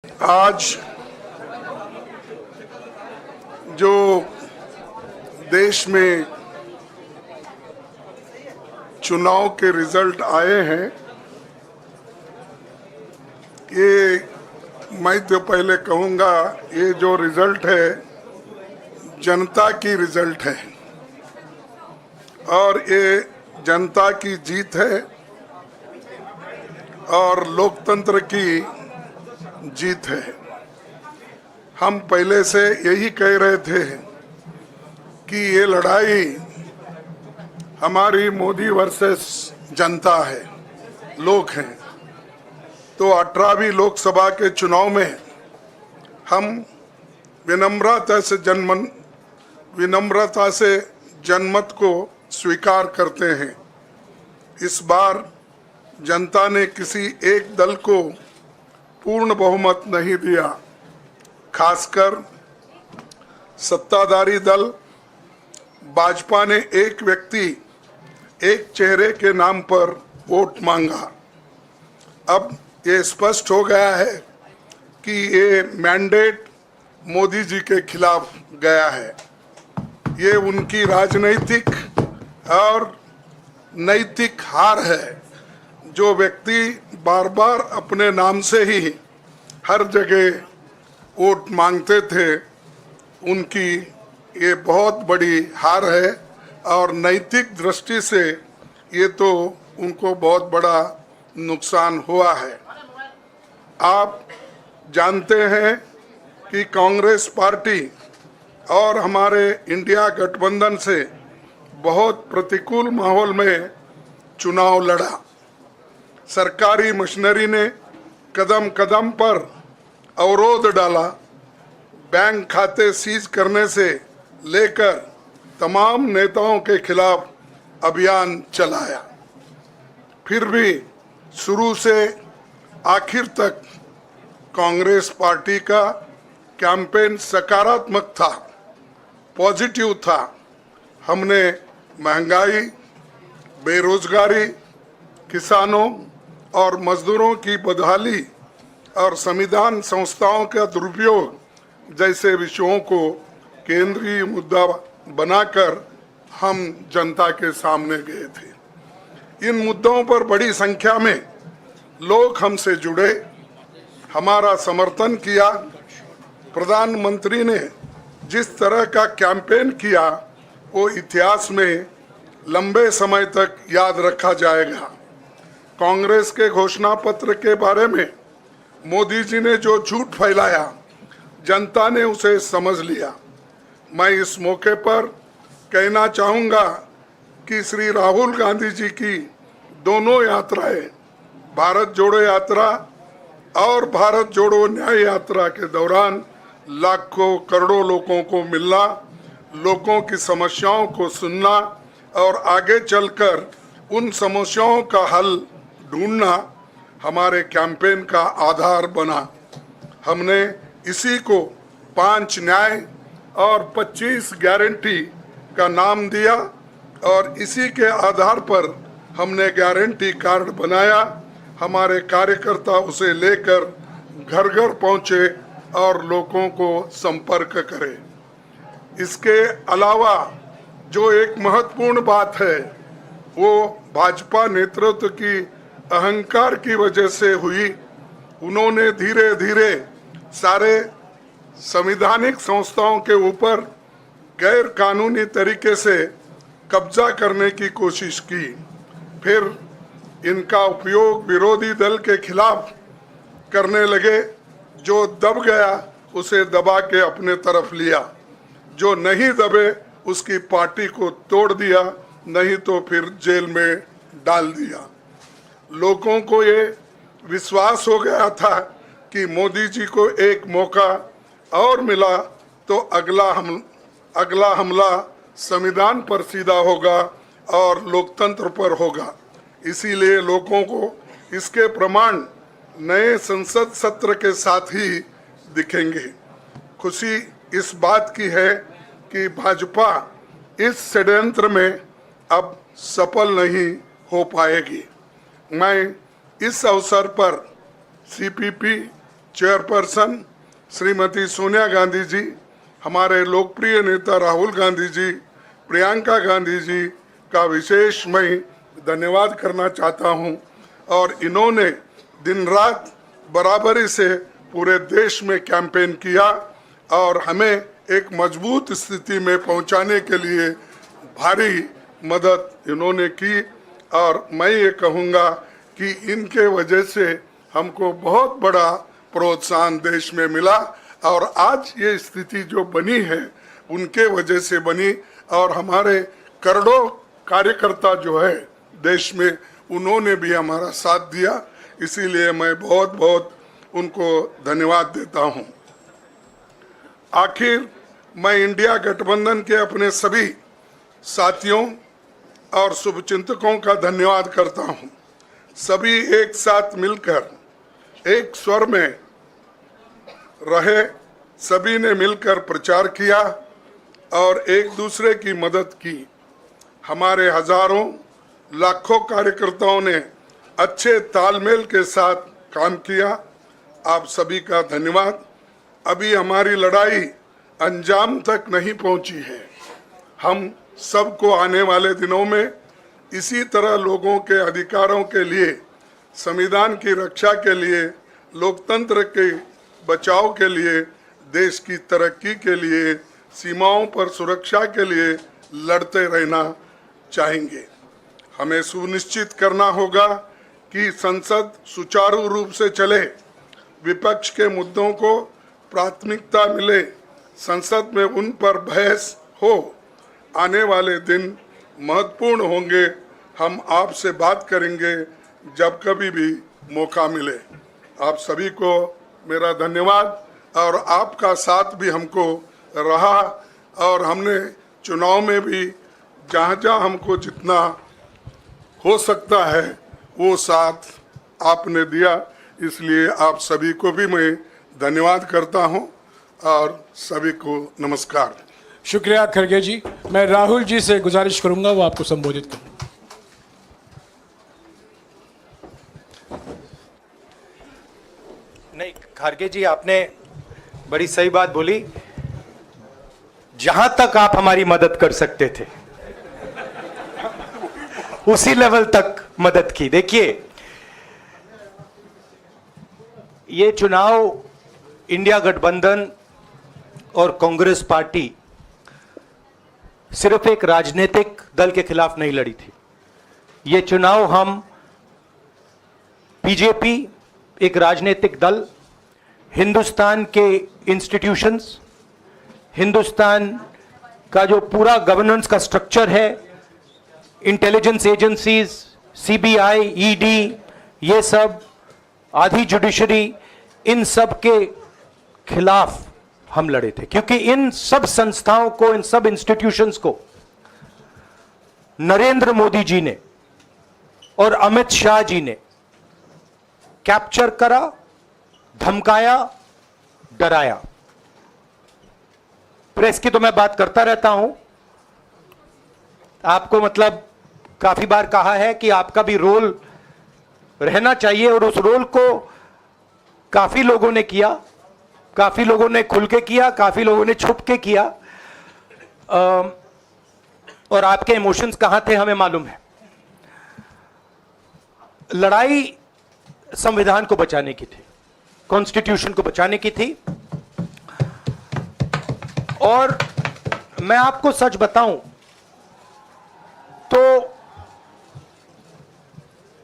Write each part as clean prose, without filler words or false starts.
आज जो देश में चुनाव के रिजल्ट आए हैं, ये मैं तो पहले कहूँगा, ये जो रिजल्ट है जनता की रिजल्ट है और ये जनता की जीत है और लोकतंत्र की जीत है। हम पहले से यही कह रहे थे कि ये लड़ाई हमारी मोदी वर्सेस जनता है, लोग हैं। तो 18वीं लोकसभा के चुनाव में हम विनम्रता से जनमत को स्वीकार करते हैं। इस बार जनता ने किसी एक दल को पूर्ण बहुमत नहीं दिया, खासकर सत्ताधारी दल भाजपा ने एक व्यक्ति एक चेहरे के नाम पर वोट मांगा। अब ये स्पष्ट हो गया है कि ये मैंडेट मोदी जी के खिलाफ गया है। ये उनकी राजनीतिक और नैतिक हार है। जो व्यक्ति बार बार अपने नाम से ही हर जगह वोट मांगते थे, उनकी ये बहुत बड़ी हार है और नैतिक दृष्टि से ये तो उनको बहुत बड़ा नुकसान हुआ है। आप जानते हैं कि कांग्रेस पार्टी और हमारे इंडिया गठबंधन से बहुत प्रतिकूल माहौल में चुनाव लड़ा। सरकारी मशीनरी ने कदम कदम पर अवरोध डाला। बैंक खाते सीज करने से लेकर तमाम नेताओं के खिलाफ अभियान चलाया। फिर भी शुरू से आखिर तक कांग्रेस पार्टी का कैंपेन सकारात्मक था, पॉजिटिव था। हमने महंगाई, बेरोजगारी, किसानों और मजदूरों की बदहाली और संविधान संस्थाओं का दुरुपयोग जैसे विषयों को केंद्रीय मुद्दा बनाकर हम जनता के सामने गए थे। इन मुद्दों पर बड़ी संख्या में लोग हमसे जुड़े, हमारा समर्थन किया। प्रधानमंत्री ने जिस तरह का कैंपेन किया वो इतिहास में लंबे समय तक याद रखा जाएगा। कांग्रेस के घोषणा पत्र के बारे में मोदी जी ने जो झूठ फैलाया, जनता ने उसे समझ लिया। मैं इस मौके पर कहना चाहूँगा कि श्री राहुल गांधी जी की दोनों यात्राएं, भारत जोड़ो यात्रा और भारत जोड़ो न्याय यात्रा के दौरान लाखों करोड़ों लोगों को मिलना, लोगों की समस्याओं को सुनना और आगे चलकर उन समस्याओं का हल ढूंढना हमारे कैंपेन का आधार बना। हमने इसी को 5 न्याय और 25 गारंटी का नाम दिया और इसी के आधार पर हमने गारंटी कार्ड बनाया। हमारे कार्यकर्ता उसे लेकर घर घर पहुंचे और लोगों को संपर्क करे। इसके अलावा जो एक महत्वपूर्ण बात है वो भाजपा नेतृत्व की अहंकार की वजह से हुई। उन्होंने धीरे धीरे सारे संवैधानिक संस्थाओं के ऊपर गैर कानूनी तरीके से कब्जा करने की कोशिश की। फिर इनका उपयोग विरोधी दल के खिलाफ करने लगे। जो दब गया उसे दबा के अपने तरफ लिया, जो नहीं दबे उसकी पार्टी को तोड़ दिया, नहीं तो फिर जेल में डाल दिया। लोगों को ये विश्वास हो गया था कि मोदी जी को एक मौका और मिला तो अगला हमला संविधान पर सीधा होगा और लोकतंत्र पर होगा। इसीलिए लोगों को इसके प्रमाण नए संसद सत्र के साथ ही दिखेंगे। खुशी इस बात की है कि भाजपा इस षड्यंत्र में अब सफल नहीं हो पाएगी। मैं इस अवसर पर सीपीपी चेयरपर्सन श्रीमती सोनिया गांधी जी, हमारे लोकप्रिय नेता राहुल गांधी जी, प्रियंका गांधी जी का विशेष मैं धन्यवाद करना चाहता हूं। और इन्होंने दिन रात बराबरी से पूरे देश में कैंपेन किया और हमें एक मजबूत स्थिति में पहुंचाने के लिए भारी मदद इन्होंने की। और मैं ये कहूँगा कि इनके वजह से हमको बहुत बड़ा प्रोत्साहन देश में मिला और आज ये स्थिति जो बनी है उनके वजह से बनी। और हमारे करोड़ों कार्यकर्ता जो है देश में, उन्होंने भी हमारा साथ दिया, इसीलिए मैं बहुत बहुत उनको धन्यवाद देता हूं। आखिर मैं इंडिया गठबंधन के अपने सभी साथियों और शुभचिंतकों का धन्यवाद करता हूं। सभी एक साथ मिलकर एक स्वर में रहे, सभी ने मिलकर प्रचार किया और एक दूसरे की मदद की। हमारे हजारों लाखों कार्यकर्ताओं ने अच्छे तालमेल के साथ काम किया। आप सभी का धन्यवाद। अभी हमारी लड़ाई अंजाम तक नहीं पहुंची है। हम सबको आने वाले दिनों में इसी तरह लोगों के अधिकारों के लिए, संविधान की रक्षा के लिए, लोकतंत्र के बचाव के लिए, देश की तरक्की के लिए, सीमाओं पर सुरक्षा के लिए लड़ते रहना चाहेंगे। हमें सुनिश्चित करना होगा कि संसद सुचारू रूप से चले, विपक्ष के मुद्दों को प्राथमिकता मिले, संसद में उन पर बहस हो। आने वाले दिन महत्वपूर्ण होंगे। हम आपसे बात करेंगे जब कभी भी मौका मिले। आप सभी को मेरा धन्यवाद और आपका साथ भी हमको रहा और हमने चुनाव में भी जहाँ जहाँ हमको जितना हो सकता है वो साथ आपने दिया, इसलिए आप सभी को भी मैं धन्यवाद करता हूं और सभी को नमस्कार। शुक्रिया खड़गे जी। मैं राहुल जी से गुजारिश करूंगा वो आपको संबोधित करें। नहीं, खड़गे जी आपने बड़ी सही बात बोली। जहां तक आप हमारी मदद कर सकते थे उसी लेवल तक मदद की। देखिए, ये चुनाव इंडिया गठबंधन और कांग्रेस पार्टी सिर्फ एक राजनीतिक दल के खिलाफ नहीं लड़ी थी। ये चुनाव हम बीजेपी, एक राजनीतिक दल, हिंदुस्तान के इंस्टीट्यूशंस, हिंदुस्तान का जो पूरा गवर्नेंस का स्ट्रक्चर है, इंटेलिजेंस एजेंसीज, सीबीआई, ईडी, ये सब, आधी जुडिशरी, इन सब के खिलाफ हम लड़े थे। क्योंकि इन सब संस्थाओं को, इन सब इंस्टीट्यूशंस को नरेंद्र मोदी जी ने और अमित शाह जी ने कैप्चर करा, धमकाया, डराया। प्रेस की तो मैं बात करता रहता हूं, आपको मतलब काफी बार कहा है कि आपका भी रोल रहना चाहिए, और उस रोल को काफी लोगों ने किया, काफी लोगों ने खुल के किया, काफी लोगों ने छुप के किया। और आपके इमोशंस कहां थे हमें मालूम है। लड़ाई संविधान को बचाने की थी, कॉन्स्टिट्यूशन को बचाने की थी। और मैं आपको सच बताऊं तो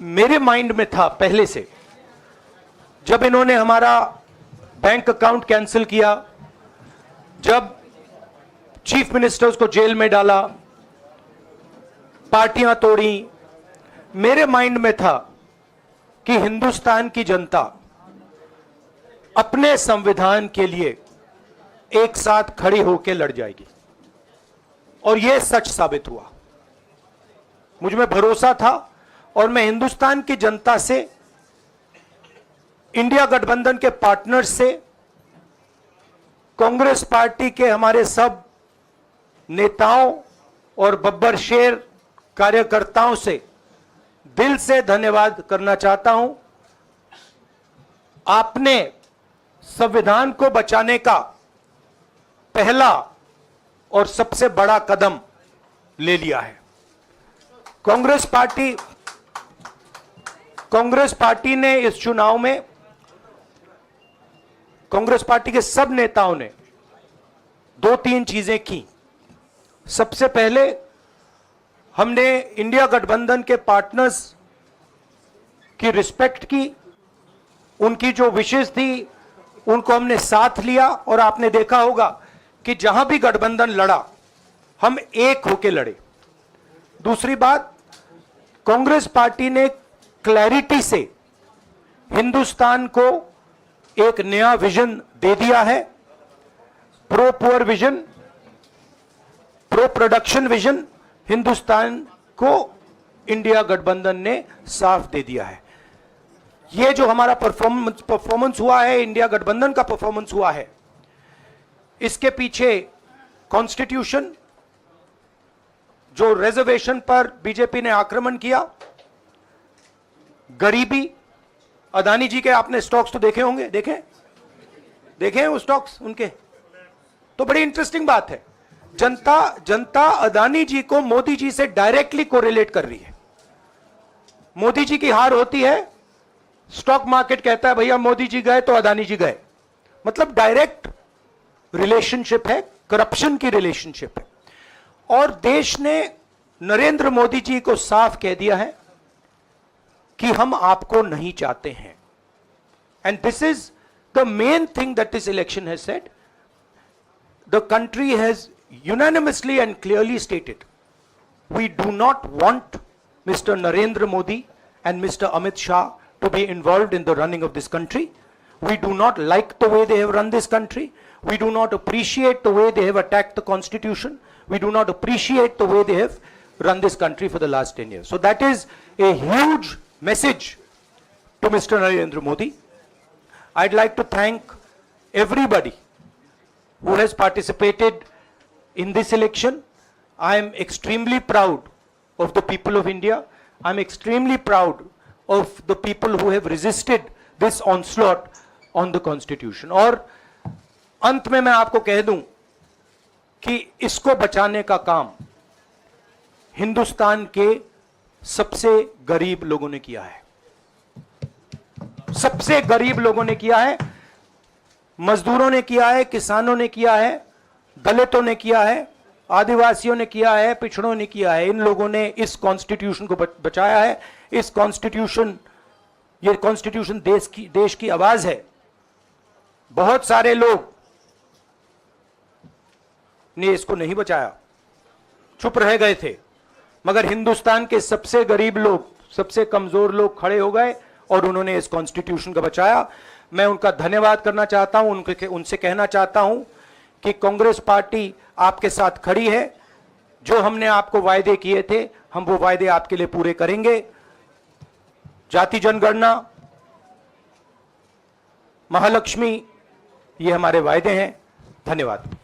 मेरे माइंड में था पहले से, जब इन्होंने हमारा बैंक अकाउंट कैंसिल किया, जब चीफ मिनिस्टर्स को जेल में डाला, पार्टियां तोड़ी, मेरे माइंड में था कि हिंदुस्तान की जनता अपने संविधान के लिए एक साथ खड़ी होकर लड़ जाएगी। और यह सच साबित हुआ। मुझ में भरोसा था और मैं हिंदुस्तान की जनता से, इंडिया गठबंधन के पार्टनर्स से, कांग्रेस पार्टी के हमारे सब नेताओं और बब्बर शेर कार्यकर्ताओं से दिल से धन्यवाद करना चाहता हूं। आपने संविधान को बचाने का पहला और सबसे बड़ा कदम ले लिया है। कांग्रेस पार्टी ने इस चुनाव में, कांग्रेस पार्टी के सब नेताओं ने 2-3 चीजें की। सबसे पहले हमने इंडिया गठबंधन के पार्टनर्स की रिस्पेक्ट की, उनकी जो विशेष थी उनको हमने साथ लिया, और आपने देखा होगा कि जहां भी गठबंधन लड़ा हम एक होकर लड़े। दूसरी बात, कांग्रेस पार्टी ने क्लैरिटी से हिंदुस्तान को एक नया विजन दे दिया है, pro poor vision, pro production vision Hindustan को इंडिया गठबंधन ने साफ दे दिया है। यह जो हमारा परफॉर्मेंस हुआ है, इंडिया गठबंधन का परफॉर्मेंस हुआ है, इसके पीछे कॉन्स्टिट्यूशन, जो रिजर्वेशन पर बीजेपी ने आक्रमण किया, गरीबी, अदानी जी के आपने स्टॉक्स तो देखे होंगे, देखे हैं वो स्टॉक्स उनके, तो बड़ी इंटरेस्टिंग बात है। जनता अदानी जी को मोदी जी से डायरेक्टली कोरिलेट कर रही है। मोदी जी की हार होती है, स्टॉक मार्केट कहता है भैया मोदी जी गए तो अदानी जी गए, मतलब डायरेक्ट रिलेशनशिप है, करप्शन की रिलेशनशिप है। और देश ने नरेंद्र मोदी जी को साफ कह दिया है कि हम आपको नहीं चाहते हैं। And this is the main thing that this election has said. The country has unanimously and clearly stated, we do not want Mr. Narendra Modi and Mr. Amit Shah to be involved in the running of this country. We do not like the way they have run this country. We do not appreciate the way they have attacked the constitution. We do not appreciate the way they have run this country for the last 10 years. So that is a huge message to Mr. Narendra Modi. I'd like to thank everybody who has participated in this election. I am extremely proud of the people of India. I am extremely proud of the people who have resisted this onslaught on the constitution. और अंत में मैं आपको कह दूं कि इसको बचाने का काम हिंदुस्तान के सबसे गरीब लोगों ने किया है, सबसे गरीब लोगों ने किया है, मजदूरों ने किया है, किसानों ने किया है, दलितों ने किया है, आदिवासियों ने किया है, पिछड़ों ने किया है। इन लोगों ने इस कॉन्स्टिट्यूशन को बचाया है। ये कॉन्स्टिट्यूशन देश की आवाज है। बहुत सारे लोग ने इसको नहीं बचाया, चुप रह गए थे, मगर हिंदुस्तान के सबसे गरीब लोग, सबसे कमजोर लोग खड़े हो गए और उन्होंने इस कॉन्स्टिट्यूशन को बचाया। मैं उनका धन्यवाद करना चाहता हूं, उनसे कहना चाहता हूं कि कांग्रेस पार्टी आपके साथ खड़ी है। जो हमने आपको वायदे किए थे, हम वो वायदे आपके लिए पूरे करेंगे। जाति जनगणना, महालक्ष्मी, ये हमारे वायदे हैं। धन्यवाद।